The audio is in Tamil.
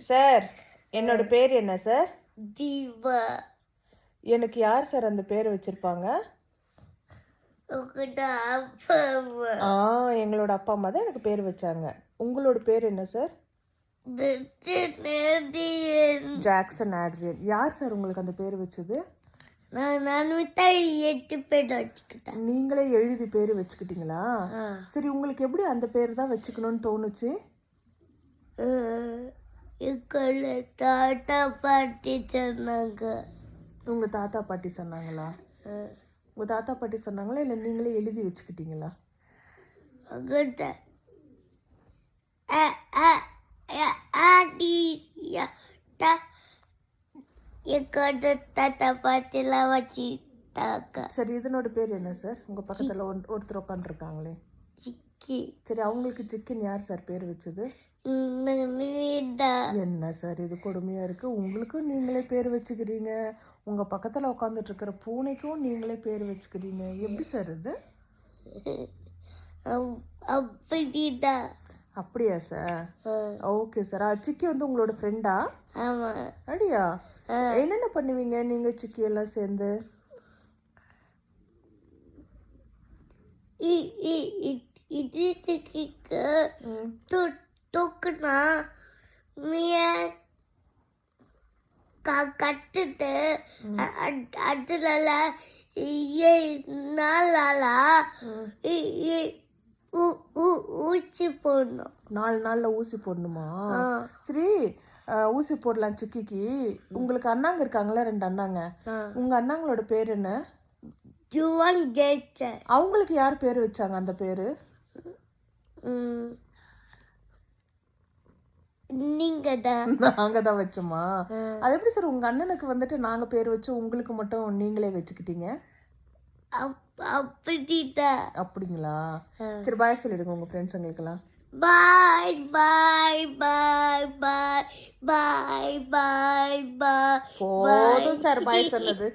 சார் என்னோட பேர் என்ன சார்? தீபா. எனக்கு யார் சார் அந்த பேர் வச்சிருப்பாங்க? எங்களோட அப்பா அம்மா தான் எனக்கு பேர் வச்சாங்க. உங்களோட பேர் என்ன சார்? Jackson Adrian. யார் சார் உங்களுக்கு அந்த பேர் வச்சது? நீங்களே எழுதி பேர் வச்சுக்கிட்டீங்களா? சரி, உங்களுக்கு எப்படி அந்த பேர் தான் வச்சுக்கணும்னு தோணுச்சு? தாத்தா பாட்டி சொன்னாங்க. உங்க தாத்தா பாட்டி சொன்னாங்களா? உங்க தாத்தா பாட்டி சொன்னாங்களா இல்ல நீங்களே எழுதி வச்சுக்கிட்டீங்களா? தாத்தா பாட்டி எல்லாம் வச்சுட்டாங்க. சரி, இதனோட பேர் என்ன சார்? உங்க பக்கத்துல ஒருத்தர் உட்காந்துருக்காங்களே, சிக்கி. சரி, அவங்களுக்கு சிக்கன் யார் சார் பேர் வச்சது? என்ன சார் இது கொடுமையா இருக்கு. உங்களுக்கும் நீங்களே பேர் வச்சுக்கிறீங்க, உங்க பக்கத்துல உட்காந்துட்டு இருக்கிற பூனைக்கும் நீங்களே பேர் வச்சுக்கிறீங்க. எப்படி சார் இது? அப்படியா சார்? Okay sir. சிக்கி வந்து உங்களோட ஃப்ரெண்டா? ஆமா. அப்படியா? என்னென்ன பண்ணுவீங்க நீங்க சிக்கி எல்லாம் சேர்ந்து? இது சிக்கிக்கு தூக்குனா கட்டுட்டு அதுல ஊசி போடணும். 4 நாள்ல ஊசி போடணுமா? சரி, ஊசி போடலாம் சிக்கிக்கு. உங்களுக்கு அண்ணாங்க இருக்காங்களா? 2 அண்ணாங்க. உங்க அண்ணாங்களோட பேர் என்ன? அவங்களுக்கு யார் பேரு வச்சாங்க அந்த பேரு? நாங்க தான் வச்சோமா? அது எப்படி சார் உங்க அண்ணனுக்கு வந்துட்டு நாங்க பேர் வச்சு உங்களுக்கு மட்டும் நீங்களே வச்சுக்கிட்டீங்க? அப்படிங்களா? சரி, பாய் சொல்லிடுங்க உங்க ஃப்ரெண்ட்ஸுங்களுக்கெல்லாம். பாய் பாய் பாய் பாய் பாய் பாய் பாய். போதும் சார் பாய் சொன்னது.